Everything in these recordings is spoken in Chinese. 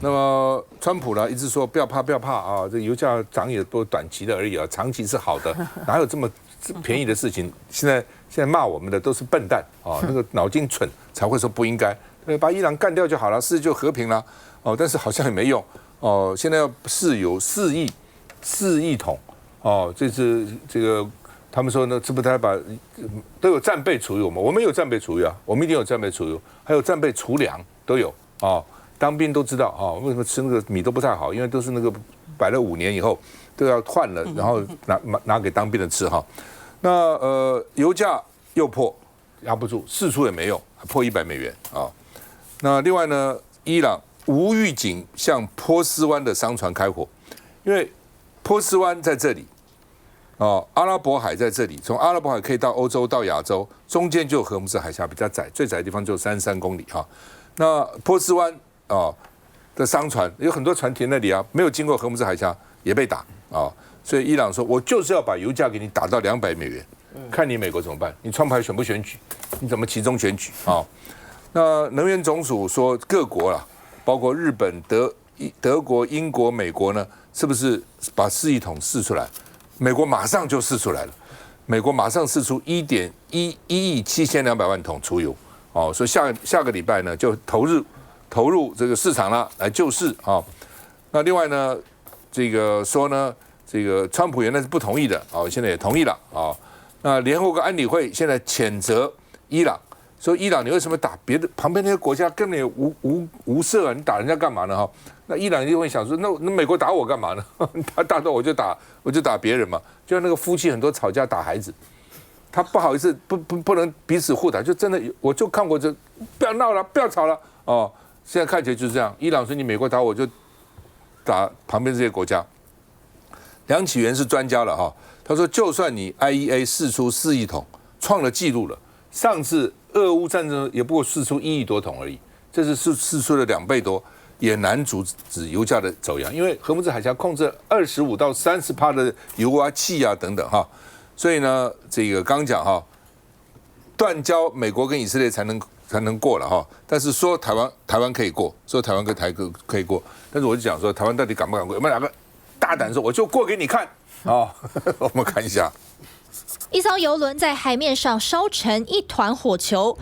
那么川普呢一直说不要怕，不要怕啊，这油价涨也都短期的而已啊，长期是好的，哪有这么便宜的事情？现在骂我们的都是笨蛋啊，那个脑筋蠢才会说不应该，把伊朗干掉就好了，世界就和平了哦。但是好像也没用哦，现在要试油4亿桶哦，这是这个他们说呢，是不是他把都有战备储油嘛？我们有战备储油啊，我们一定有战备储油，还有战备储粮都有哦。当兵都知道啊，为什么吃那个米都不太好？因为都是那个摆了5年以后都要换了，然后拿给当兵的吃哈。那油价又破，压不住，释出也没用，破$100啊。那另外呢，伊朗无预警向波斯湾的商船开火，因为波斯湾在这里，哦，阿拉伯海在这里，从阿拉伯海可以到欧洲到亚洲，中间就荷姆斯海峡比较窄，最窄的地方就33公里哈。那波斯湾的商船有很多船停那里啊，没有经过荷姆斯海峡也被打啊，所以伊朗说，我就是要把油价给你打到$200，看你美国怎么办？你川普还选不选举？你怎么集中选举啊？那能源总署说，各国啦，包括日本、德国、英国、美国呢，是不是把4亿桶释出来？美国马上就释出来了，美国马上释出1亿7200万桶储油哦，所以下个礼拜呢就投入这个市场了，来救市啊。那另外呢，这个说呢，这个川普原来是不同意的啊，现在也同意了啊。那联合国安理会现在谴责伊朗，说伊朗你为什么打别的旁边那些国家根本也无涉啊？你打人家干嘛呢？哈，那伊朗一定会想说，那美国打我干嘛呢？他打到我就打别人嘛，就像那个夫妻很多吵架打孩子。他不好意思，不能彼此互打，就真的我就看过这，不要闹了，不要吵了哦。现在看起来就是这样，伊朗说你美国打我就打旁边这些国家。梁启源是专家了哈，他说就算你 IEA 释出4亿桶，创了纪录了，上次俄乌战争也不过释出1亿多桶而已，这次释出了2倍多，也难阻止油价的走扬，因为荷姆斯海峡控制25%到30%的油啊、气啊等等哈。所以呢，这个刚讲哈，断交美国跟以色列才能过了哈，但是说台湾可以过，说台湾跟可以过，但是我就讲说台湾到底敢不敢过？有没有哪个大胆说我就过给你看啊？我们看一下，一艘游轮在海面上烧成一团火球，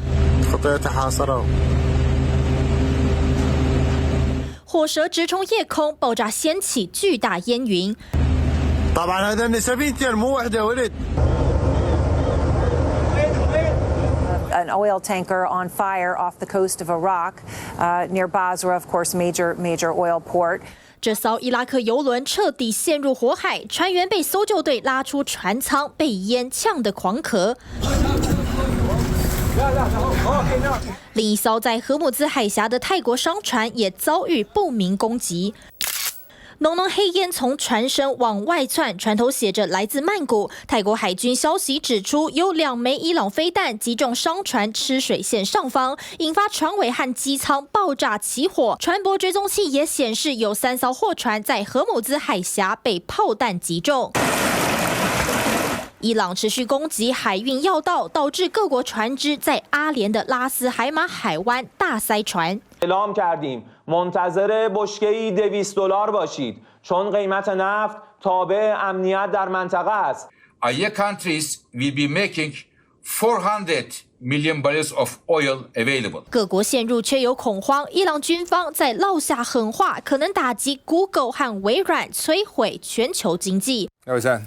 火舌直冲夜空，爆炸掀起巨大烟云。An oil tanker on fire off the coast of Iraq, near Basra, of course, major oil port. 这艘伊拉克游轮彻底陷入火海，船员被搜救队拉出船舱，被烟呛得狂咳。另一艘在荷姆兹海峡的泰国商船也遭遇不明攻击。浓浓黑烟从船身往外窜，船头写着来自曼谷。泰国海军消息指出，有2枚伊朗飞弹击中商船吃水线上方，引发船尾和机舱爆炸起火。船舶追踪器也显示，有3艘货船在荷姆兹海峡被炮弹击中。伊朗持续攻击海运要道，导致各国船只在阿联的拉斯海马海湾大塞船。اعلام کردیم منتظر بشکه‌ای $200 باشید چون قیمت نفت تابع امنیت در منطقه است. Our countries will be making 400 million barrels of oil available. 各国陷入缺油恐慌，伊朗军方在落下狠话，可能打击 Google 和微软，摧毁全球经济。廖伟山。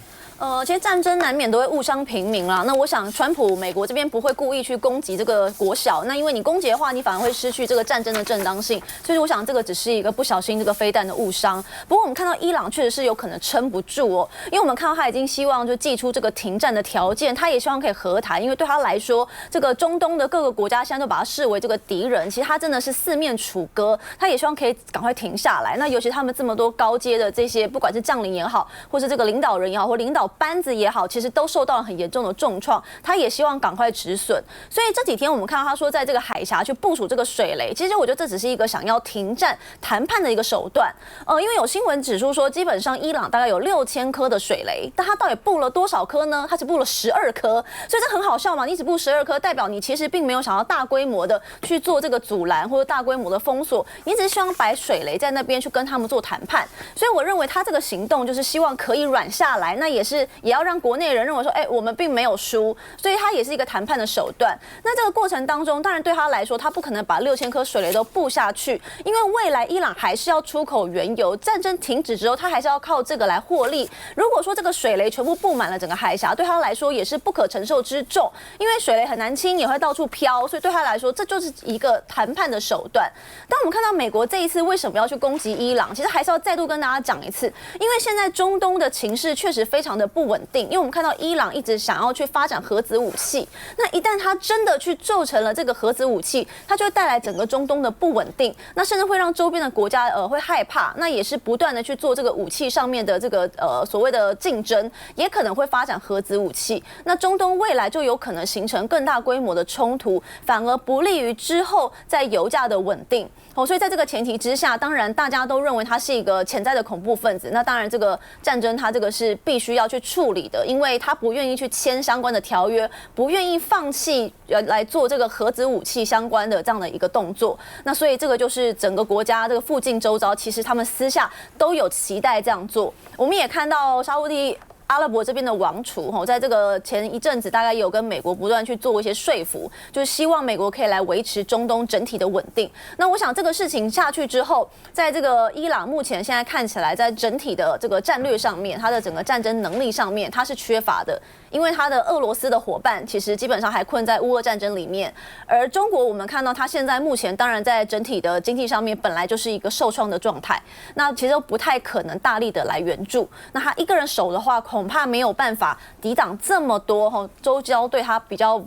其实战争难免都会误伤平民啦。那我想，川普美国这边不会故意去攻击这个国小，那因为你攻击的话，你反而会失去这个战争的正当性。所以我想，这个只是一个不小心这个飞弹的误伤。不过我们看到伊朗确实是有可能撑不住哦，因为我们看到他已经希望就祭出这个停战的条件，他也希望可以和谈，因为对他来说，这个中东的各个国家现在都把他视为这个敌人，其实他真的是4面楚歌，他也希望可以赶快停下来。那尤其他们这么多高阶的这些，不管是将领也好，或是这个领导人也好，或领导班子也好，其实都受到了很严重的重创。他也希望赶快止损。所以这几天我们看到他说，在这个海峡去部署这个水雷，其实我觉得这只是一个想要停战谈判的一个手段。因为有新闻指出说，基本上伊朗大概有6000颗的水雷，但他到底布了多少颗呢？他只布了12颗，所以这很好笑嘛。你只布12颗，代表你其实并没有想要大规模的去做这个阻拦或者大规模的封锁，你只是希望摆水雷在那边去跟他们做谈判。所以我认为他这个行动就是希望可以软下来，那也要让国内人认为说，我们并没有输，所以他也是一个谈判的手段。那这个过程当中，当然对他来说，他不可能把6000颗水雷都布下去，因为未来伊朗还是要出口原油，战争停止之后，他还是要靠这个来获利。如果说这个水雷全部布满了整个海峡，对他来说也是不可承受之重，因为水雷很难清，也会到处飘，所以对他来说，这就是一个谈判的手段。但我们看到美国这一次为什么要去攻击伊朗，其实还是要再度跟大家讲一次，因为现在中东的情势确实非常的不稳定，因为我们看到伊朗一直想要去发展核子武器，那一旦他真的去构成了这个核子武器，它就会带来整个中东的不稳定，那甚至会让周边的国家会害怕，那也是不断的去做这个武器上面的这个所谓的竞争，也可能会发展核子武器，那中东未来就有可能形成更大规模的冲突，反而不利于之后在油价的稳定。所以在这个前提之下，当然大家都认为他是一个潜在的恐怖分子。那当然，这个战争他这个是必须要去处理的，因为他不愿意去签相关的条约，不愿意放弃来做这个核子武器相关的这样的一个动作。那所以这个就是整个国家这个附近周遭，其实他们私下都有期待这样做。我们也看到沙烏地阿拉伯这边的王储在这个前一阵子大概也有跟美国不断去做一些说服，就是希望美国可以来维持中东整体的稳定。那我想这个事情下去之后，在这个伊朗目前现在看起来在整体的这个战略上面，它的整个战争能力上面它是缺乏的，因为它的俄罗斯的伙伴其实基本上还困在乌俄战争里面，而中国我们看到它现在目前当然在整体的经济上面本来就是一个受创的状态，那其实不太可能大力的来援助，那他一个人守的话，恐怕没有办法抵挡这么多周遭对他比较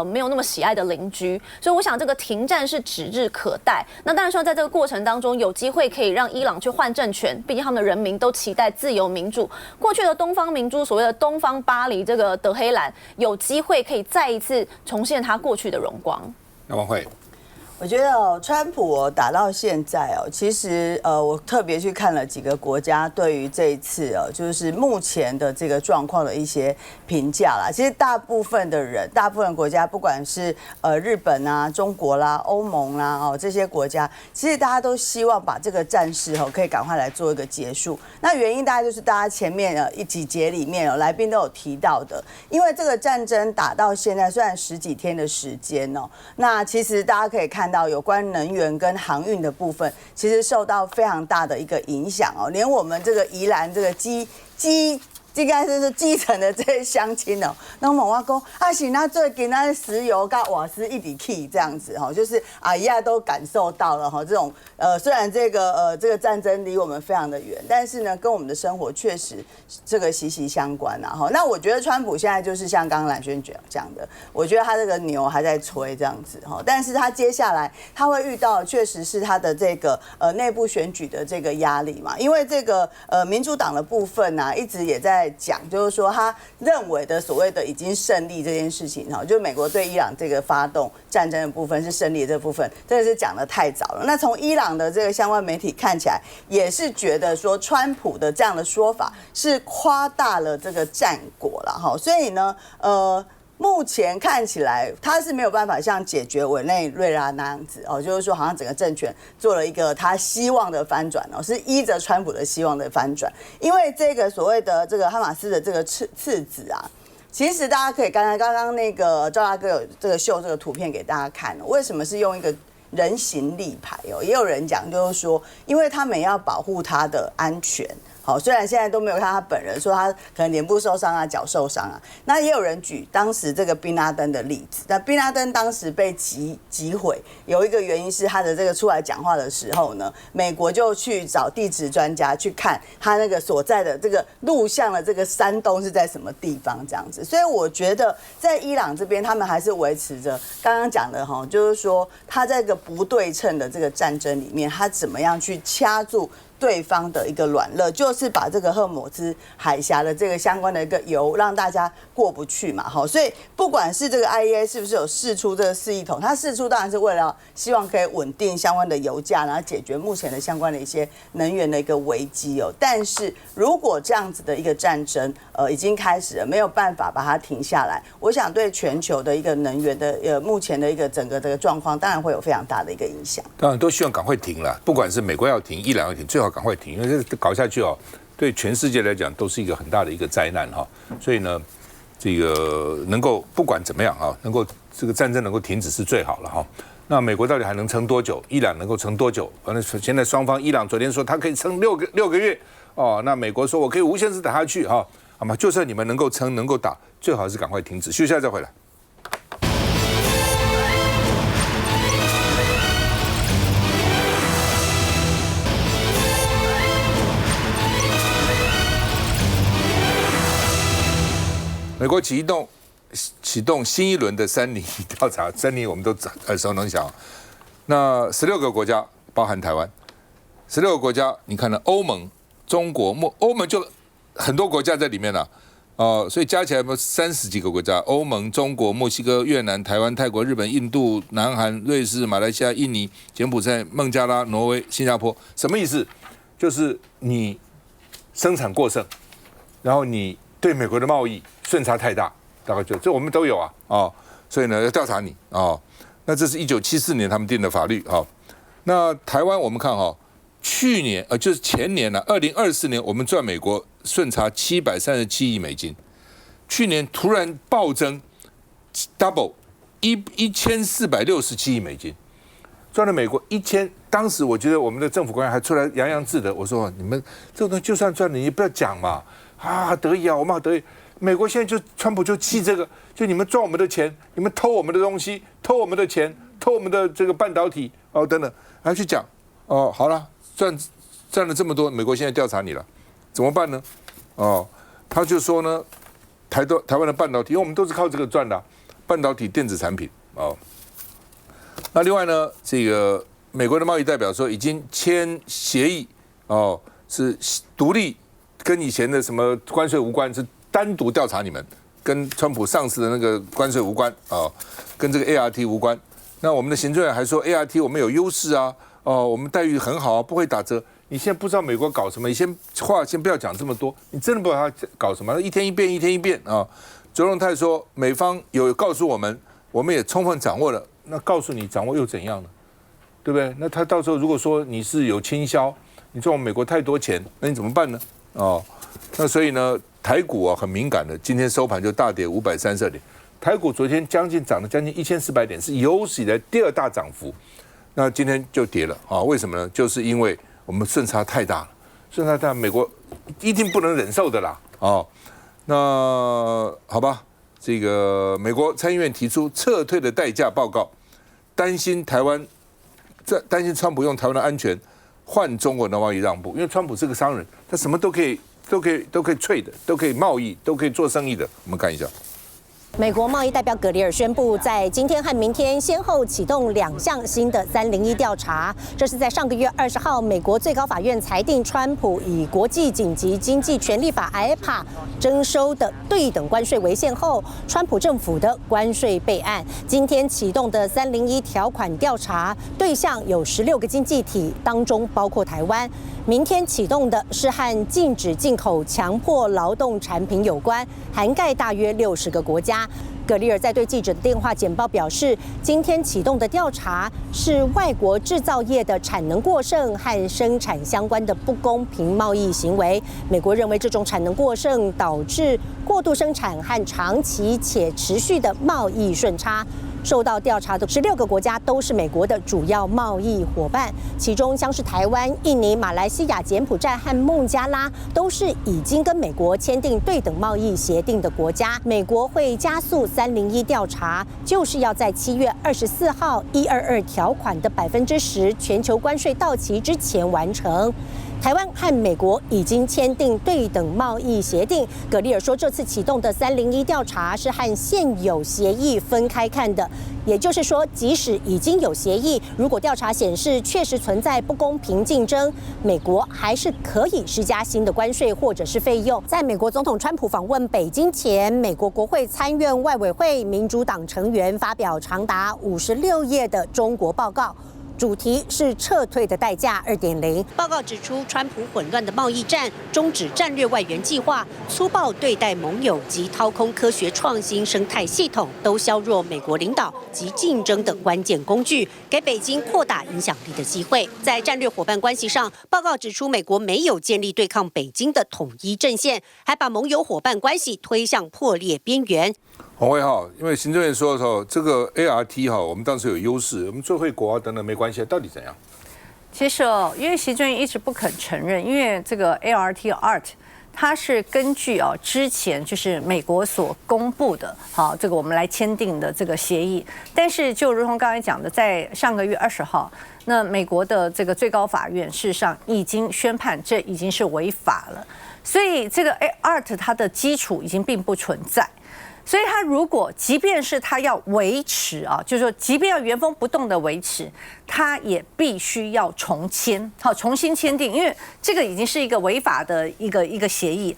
没有那么喜爱的邻居，所以我想这个停战是指日可待。那当然说在这个过程当中有机会可以让伊朗去换政权，毕竟他们的人民都期待自由民主。过去的东方明珠，所谓的东方巴黎这个德黑兰，有机会可以再一次重现他过去的荣光。那王慧。我觉得川普打到现在其实我特别去看了几个国家对于这一次就是目前的这个状况的一些评价啦。其实大部分国家，不管是日本啊、中国啦、欧盟啦这些国家，其实大家都希望把这个战事可以赶快来做一个结束。那原因大概就是大家前面几节里面来宾都有提到的，因为这个战争打到现在虽然10几天的时间那其实大家可以看到有关能源跟航运的部分，其实受到非常大的一个影响连我们这个宜兰这个应该是基层的这些乡亲那问我讲是那最近那石油跟瓦斯一起起这样子就是阿姨都感受到了这种虽然这个战争离我们非常的远，但是呢跟我们的生活确实这个息息相关那我觉得川普现在就是像刚刚蓝轩讲的，我觉得他这个牛还在吹这样子但是他接下来他会遇到确实是他的这个内部选举的这个压力嘛，因为这个民主党的部分一直也在讲，就是说他认为的所谓的已经胜利这件事情就美国对伊朗这个发动战争的部分是胜利的这部分，真的是讲得太早了。那从伊朗的这个相关媒体看起来，也是觉得说川普的这样的说法是夸大了这个战果了所以呢目前看起来他是没有办法像解决委内瑞拉那样子就是说好像整个政权做了一个他希望的翻转是依着川普的希望的翻转，因为这个所谓的这个哈马斯的这个次子其实大家可以刚刚那个赵大哥有这个秀这个图片给大家看为什么是用一个人形立牌也有人讲就是说，因为他们要保护他的安全。虽然现在都没有看他本人，说他可能脸部受伤脚受伤那也有人举当时这个宾拉登的例子。那宾拉登当时被击毁，有一个原因是他的这个出来讲话的时候呢，美国就去找地质专家去看他那个所在的这个录像的这个山洞是在什么地方这样子。所以我觉得在伊朗这边，他们还是维持着刚刚讲的就是说他在这个不对称的这个战争里面，他怎么样去掐住对方的一个软肋，就是把这个荷姆兹海峡的这个相关的一个油让大家过不去嘛，所以不管是这个 IEA 是不是有释出这个4亿桶，它释出当然是为了希望可以稳定相关的油价，然后解决目前的相关的一些能源的一个危机哦。但是如果这样子的一个战争已经开始了，没有办法把它停下来，我想对全球的一个能源的目前的一个整个的状况，当然会有非常大的一个影响。当然都希望赶快停了，不管是美国要停、伊朗要停，最好赶快停，因为这搞下去哦，对全世界来讲都是一个很大的一个灾难哈。所以呢，这个能够不管怎么样啊，能够这个战争能够停止是最好了哈。那美国到底还能撑多久？伊朗能够撑多久？反正现在双方，伊朗昨天说他可以撑六个月哦，那美国说我可以无限制打下去哈。好吗？就算你们能够撑、能够打，最好是赶快停止。休息一下再回来。美国启动新一轮的301调查，301我们都耳熟能详。那16个国家，包含台湾，16个国家，你看了欧盟、中国、欧盟就很多国家在里面了，所以加起来有30几个国家，欧盟、中国、墨西哥、越南、台湾、泰国、日本、印度、南韩、瑞士、马来西亚、印尼、柬埔寨、孟加拉、挪威、新加坡，什么意思？就是你生产过剩，然后你对美国的贸易顺差太大，大概就这我们都有啊，所以呢要调查你啊。那这是1974年他们定的法律啊。那台湾我们看去年就是前年了，2024年我们赚美国顺差737亿美金，去年突然暴增 double 1467亿美金，赚了美国1000。当时我觉得我们的政府官员还出来洋洋自得，我说你们这种东西就算赚了，你不要讲嘛，得意啊，我们好得意。美国现在就川普就气这个，就你们赚我们的钱，你们偷我们的东西，偷我们的钱，偷我们的这个半导体等等，还去讲好了，赚了这么多，美国现在调查你了，怎么办呢？他就说呢，台湾的半导体，因为我们都是靠这个赚的半导体电子产品那另外呢，这个美国的贸易代表说已经签协议是独立，跟以前的什么关税无关，是单独调查你们，跟川普上次的那个关税无关跟这个 ART 无关。那我们的行政院还说 ART 我们有优势我们待遇很好不会打折。你现在不知道美国搞什么，你先不要讲这么多，你真的不知道他搞什么，一天一变，一天一变卓荣泰说美方有告诉我们，我们也充分掌握了，那告诉你掌握又怎样呢？对不对？那他到时候如果说你是有倾销，你赚我们美国太多钱，那你怎么办呢？那所以呢，台股很敏感的，今天收盘就大跌532点，台股昨天涨了将近1400点，是有史以来第2大涨幅。那今天就跌了为什么呢？就是因为我们顺差太大了，顺差太大，美国一定不能忍受的啦那好吧，这个美国参议院提出撤退的代价报告，担心川普用台湾的安全换中国的贸易让步，因为川普是个商人，他什么都可以trade的，都可以贸易，都可以做生意的。我们看一下。美国贸易代表葛利尔宣布，在今天和明天先后启动2项新的301调查。这是在上个月20号，美国最高法院裁定川普以国际紧急经济权利法 （IEEPA） 征收的对等关税为限后，川普政府的关税备案。今天启动的301条款调查对象有16个经济体，当中包括台湾。明天启动的是和禁止进口强迫劳动产品有关，涵盖大约60个国家。葛利尔在对记者的电话简报表示，今天启动的调查是外国制造业的产能过剩和生产相关的不公平贸易行为。美国认为这种产能过剩导致过度生产和长期且持续的贸易顺差。受到调查的16个国家都是美国的主要贸易伙伴，其中像是台湾、印尼、马来西亚、柬埔寨和孟加拉都是已经跟美国签订对等贸易协定的国家。美国会加速301调查，就是要在7月24号122条款的10%全球关税到期之前完成。台湾和美国已经签订对等贸易协定。葛利尔说，这次启动的301调查是和现有协议分开看的，也就是说，即使已经有协议，如果调查显示确实存在不公平竞争，美国还是可以施加新的关税或者是费用。在美国总统川普访问北京前，美国国会参院外委会民主党成员发表长达56页的中国报告。主题是撤退的代价2.0。报告指出，川普混乱的贸易战、终止战略外援计划、粗暴对待盟友及掏空科学创新生态系统，都削弱美国领导及竞争的关键工具，给北京扩大影响力的机会。在战略伙伴关系上，报告指出，美国没有建立对抗北京的统一阵线，还把盟友伙伴关系推向破裂边缘。洪卫哈，因为行政院说的时候，这个 ART 哈，我们当时有优势，我们最惠国啊等等没关系，到底怎样？其实因为行政院一直不肯承认，因为这个 ART，它是根据之前就是美国所公布的，好，这个我们来签订的这个协议，但是就如同刚才讲的，在上个月20号，那美国的这个最高法院事实上已经宣判这已经是违法了，所以这个 ART 它的基础已经并不存在。所以他如果即便是他要维持就是说即便要原封不动的维持，他也必须要重签，重新签订，因为这个已经是一个违法的一个协议。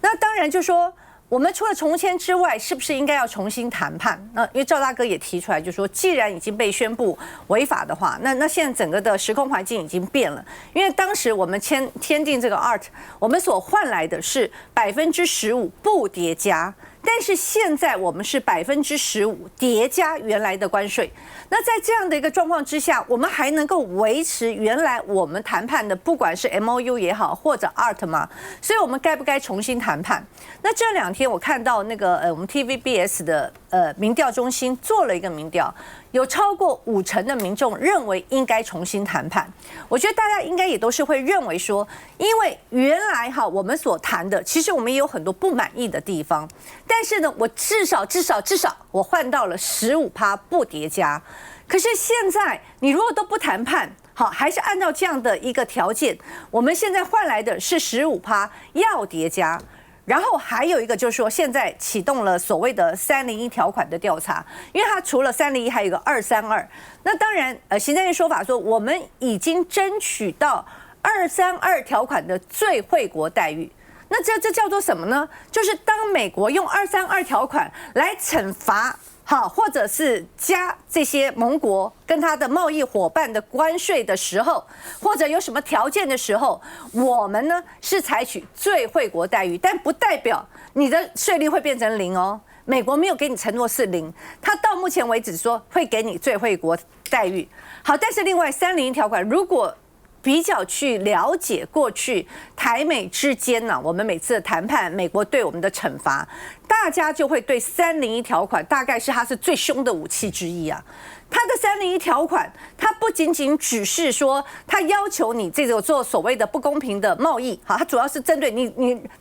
那当然就说我们除了重签之外，是不是应该要重新谈判？那因为赵大哥也提出来，就说既然已经被宣布违法的话，那现在整个的时空环境已经变了。因为当时我们签订这个 ART， 我们所换来的是15%不叠加。但是现在我们是15%叠加原来的关税，那在这样的一个状况之下，我们还能够维持原来我们谈判的，不管是 MOU 也好，或者 ART 吗？所以我们该不该重新谈判？那这2天我看到那个我们 TVBS 的民调中心做了一个民调，有超过50%的民众认为应该重新谈判。我觉得大家应该也都是会认为说，因为原来我们所谈的，其实我们也有很多不满意的地方，但是呢，我至少我换到了15%不叠加。可是现在你如果都不谈判，好，还是按照这样的一个条件，我们现在换来的是15%要叠加。然后还有一个就是说，现在启动了所谓的301条款的调查，因为它除了301，还有一个232。那当然，行政院说法说，我们已经争取到232条款的最惠国待遇。那这叫做什么呢？就是当美国用232条款来惩罚，好，或者是加这些盟国跟他的贸易伙伴的关税的时候，或者有什么条件的时候，我们呢是采取最惠国待遇，但不代表你的税率会变成0哦。美国没有给你承诺是0，他到目前为止说会给你最惠国待遇。好，但是另外301条款，如果比较去了解过去台美之间呢，我们每次的谈判，美国对我们的惩罚，大家就会对301条款大概是它是最凶的武器之一啊。它的301条款，它不仅仅只是说它要求你这个做所谓的不公平的贸易，好，它主要是针对你，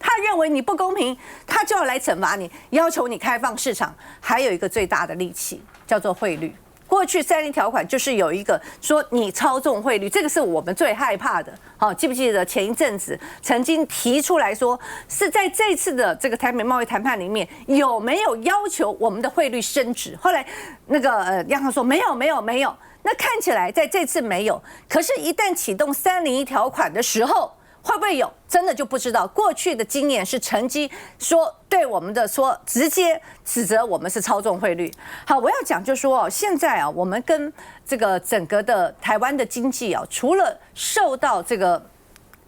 他认为你不公平，他就要来惩罚你，要求你开放市场。还有一个最大的利器叫做汇率。过去301条款就是有一个说你操纵汇率，这个是我们最害怕的。好，记不记得前一阵子曾经提出来说，是在这次的这个台美贸易谈判里面有没有要求我们的汇率升值？后来那个央行说没有。那看起来在这次没有，可是一旦启动301条款的时候，会不会有？真的就不知道。过去的经验是乘机说对我们的说直接指责我们是操纵汇率。好，我要讲就说现在我们跟这个整个的台湾的经济除了受到这个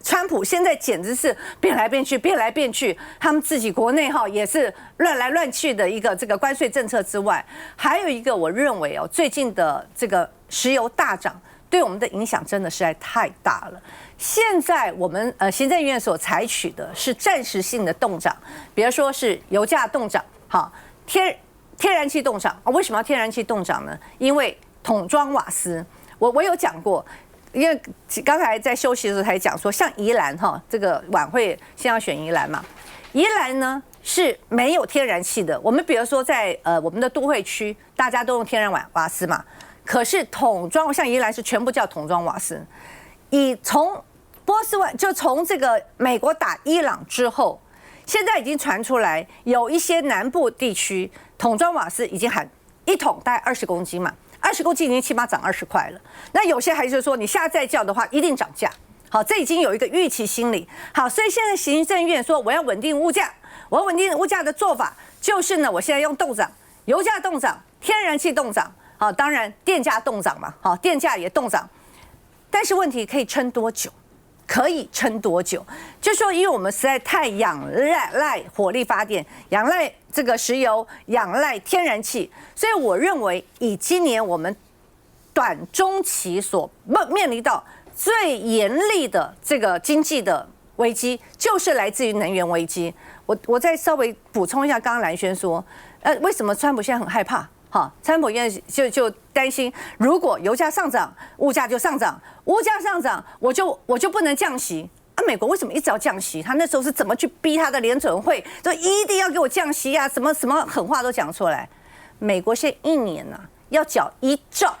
川普现在简直是变来变去，他们自己国内也是乱来乱去的一个这个关税政策之外，还有一个我认为最近的这个石油大涨对我们的影响真的实在太大了。现在我们行政院所采取的是暂时性的动涨，比如说是油价动涨，好，天然气动涨。为什么要天然气动涨呢？因为桶装瓦斯，我有讲过，因为刚才在休息的时候才讲说，像宜兰这个晚会现在要选宜兰嘛，宜兰呢是没有天然气的。我们比如说在我们的都会区，大家都用天然瓦斯嘛，可是桶装像宜兰是全部叫桶装瓦斯。从波斯湾就从这个美国打伊朗之后，现在已经传出来有一些南部地区桶装瓦斯已经1桶大概20公斤嘛，20公斤已经起码涨20块了。那有些还是说，你下次再叫的话，一定涨价。好，这已经有一个预期心理。好，所以现在行政院说我要稳定物价，我要稳定物价的做法就是呢，我现在用冻涨，油价冻涨，天然气冻涨，好，当然电价冻涨嘛，好，电价也冻涨。但是问题可以撑多久？可以撑多久？就说因为我们实在太仰赖火力发电，仰赖这个石油，仰赖天然气，所以我认为以今年我们短中期所面临到最严厉的这个经济的危机，就是来自于能源危机。我再稍微补充一下，刚刚蓝轩说，为什么川普现在很害怕？好，川普现在就担心，如果油价上涨，物价就上涨，物价上涨，我就不能降息。美国为什么一直要降息？他那时候是怎么去逼他的联准会，就一定要给我降息啊？什么狠话都讲出来。美国现在1年啊，要缴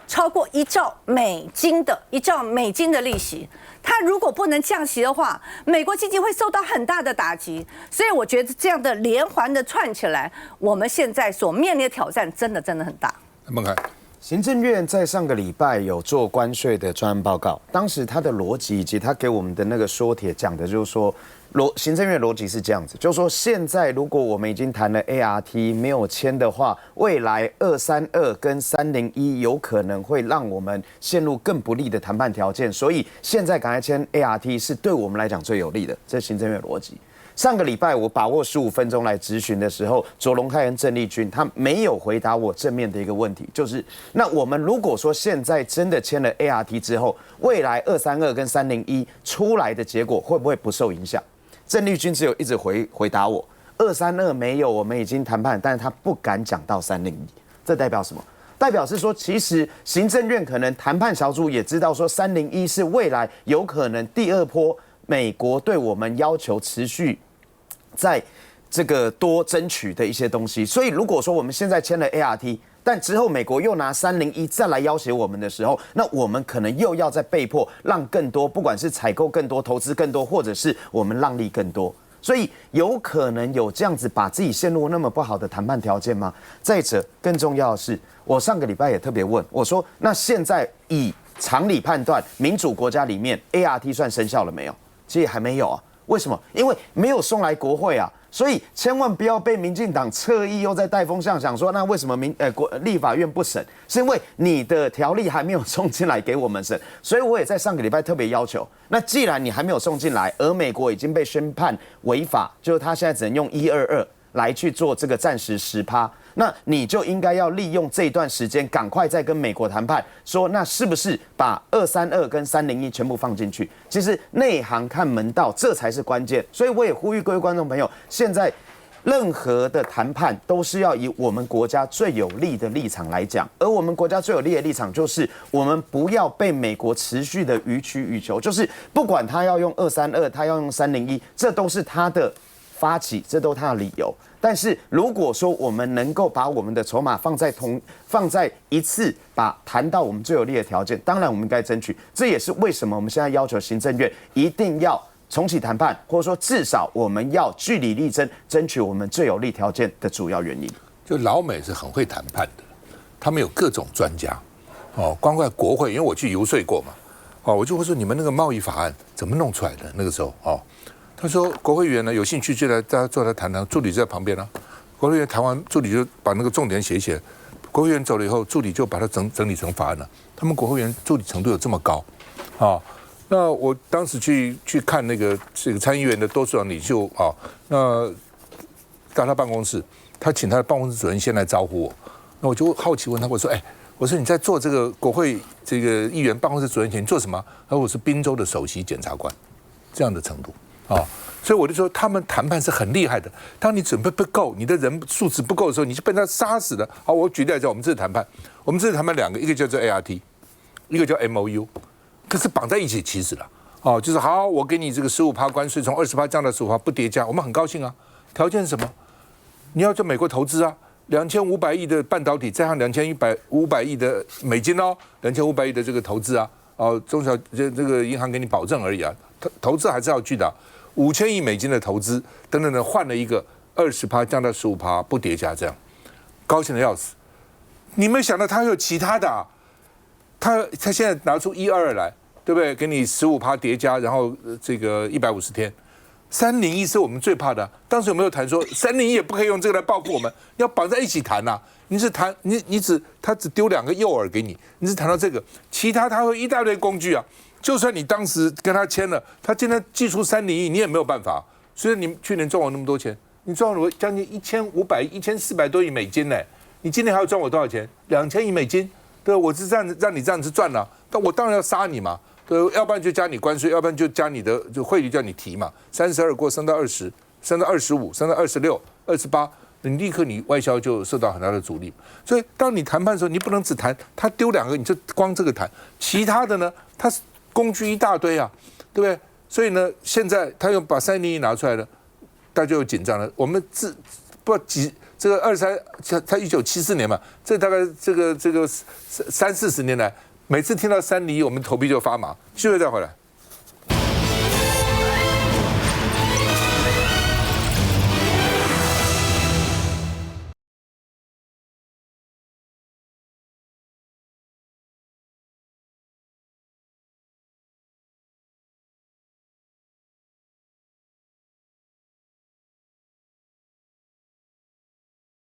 超过1兆美金的利息。他如果不能降息的话，美国经济会受到很大的打击。所以我觉得这样的连环的串起来，我们现在所面临的挑战真的很大。孟凯，行政院在上个礼拜有做关税的专案报告，当时他的逻辑以及他给我们的那个说帖讲的就是说，行政院逻辑是这样子，就是说现在如果我们已经谈了 ART 没有签的话，未来232跟301有可能会让我们陷入更不利的谈判条件，所以现在赶快签 ART 是对我们来讲最有利的，这是行政院逻辑。上个礼拜我把握15分钟来质询的时候，卓荣泰跟郑丽君他没有回答我正面的一个问题，就是那我们如果说现在真的签了 ART 之后，未来232跟301出来的结果会不会不受影响？郑丽君只有一直回答我，232没有，我们已经谈判，但是他不敢讲到301，这代表什么？代表是说，其实行政院可能谈判小组也知道说301是未来有可能第2波美国对我们要求持续在这个多争取的一些东西，所以如果说我们现在签了 ART， 但之后美国又拿301再来要挟我们的时候，那我们可能又要再被迫让更多，不管是采购更多、投资更多，或者是我们让利更多，所以有可能有这样子把自己陷入那么不好的谈判条件吗？再者，更重要的是，我上个礼拜也特别问我说，那现在以常理判断，民主国家里面 ART 算生效了没有？其实还没有啊。为什么？因为没有送来国会啊，所以千万不要被民进党侧翼又在带风向，想说那为什么立法院不审？是因为你的条例还没有送进来给我们审，所以我也在上个礼拜特别要求，那既然你还没有送进来，而美国已经被宣判违法，就是他现在只能用122来去做这个暂时10%。那你就应该要利用这一段时间，赶快再跟美国谈判，说那是不是把232跟301全部放进去？其实内行看门道，这才是关键。所以我也呼吁各位观众朋友，现在任何的谈判都是要以我们国家最有利的立场来讲，而我们国家最有利的立场就是我们不要被美国持续的予取予求，就是不管他要用232，他要用301，这都是他的发起，这都是他的理由。但是如果说我们能够把我们的筹码放在一次，把谈到我们最有利的条件，当然我们应该争取。这也是为什么我们现在要求行政院一定要重启谈判，或者说至少我们要据理力争，争取我们最有利条件的主要原因。就老美是很会谈判的，他们有各种专家，光怪国会，因为我去游说过嘛，我就会说你们那个贸易法案怎么弄出来的？那个时候他说国会议员呢有兴趣就来大家坐来谈谈，助理就在旁边了。国会议员谈完，助理就把那个重点写一写。国会议员走了以后，助理就把它整理成法案了。他们国会议员助理程度有这么高那我当时去看这个参议院的多数党领袖那到他办公室，他请他的办公室主任先来招呼我。那我就好奇问他，我说你在做这个国会这个议员办公室主任前你做什么？他说我是宾州的首席检察官，这样的程度。所以我就说他们谈判是很厉害的。当你准备不够，你的人数值不够的时候，你就被他杀死了。好，我举例来讲，我们这次谈判2个，一个叫做 ART， 一个叫 MOU， 可是绑在一起其实了。就是好，我给你这个15%关税，从20%降到15%不叠加，我们很高兴啊。条件是什么？你要在美国投资啊，2500亿的半导体，再上2500亿的美金，2500亿的这个投资啊，中小这个银行给你保证而已啊，投资还是要去的。5000亿美金的投资等等的，换了一个20%降到15%不叠加，这样高兴的要死。你没有想到他还有其他的啊，他现在拿出122来，对不对？给你15%叠加，然后这个150天。301是我们最怕的，当时有没有谈说301也不可以用这个来报复我们，要绑在一起谈呐、你只谈他只丢2个诱饵给你，你只谈到这个，其他他会一大堆工具啊。就算你当时跟他签了，他今天寄出301，你也没有办法。所以你去年赚我那么多钱，你赚我将近1500、1400多亿美金呢。你今年还要赚我多少钱？2000亿美金，对，我是让你这样子赚了、但我当然要杀你嘛。对，要不然就加你关税，要不然就加你的就汇率叫你提嘛，32给我升到20，升到25，升到26、28，你立刻你外销就受到很大的阻力。所以当你谈判的时候，你不能只谈他丢2个，你就光这个谈，其他的呢，他工具一大堆啊，对不对？所以呢，现在他又把301拿出来了，大家就紧张了。我们这个他1974年嘛，这大概这个30-40年来。每次听到301，我们头皮就发麻。继续再回来。